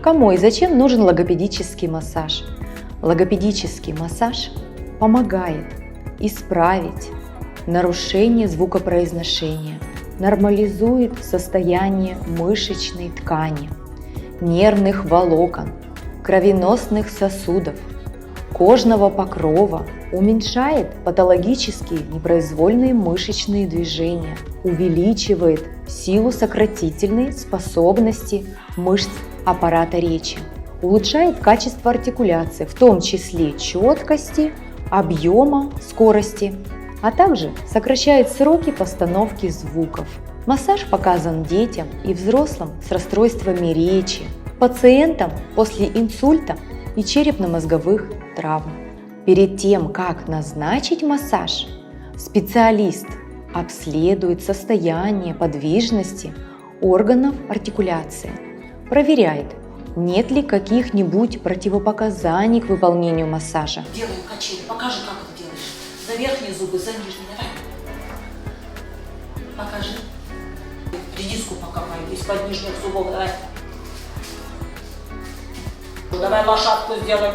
Кому и зачем нужен логопедический массаж? Логопедический массаж помогает исправить нарушение звукопроизношения, нормализует состояние мышечной ткани, нервных волокон, кровеносных сосудов, кожного покрова, уменьшает патологические непроизвольные мышечные движения, увеличивает силу сократительной способности мышц аппарата речи, улучшает качество артикуляции, в том числе четкости, объема, скорости, а также сокращает сроки постановки звуков. Массаж показан детям и взрослым с расстройствами речи, пациентам после инсульта и черепно-мозговых травм. Перед тем, как назначить массаж, специалист обследует состояние подвижности органов артикуляции, проверяет, нет ли каких-нибудь противопоказаний к выполнению массажа. Делаем качели, покажи, как это делаешь. За верхние зубы, за нижние, давай. Покажи. Редиску покопай, из-под нижних зубов, давай. Давай лошадку сделай.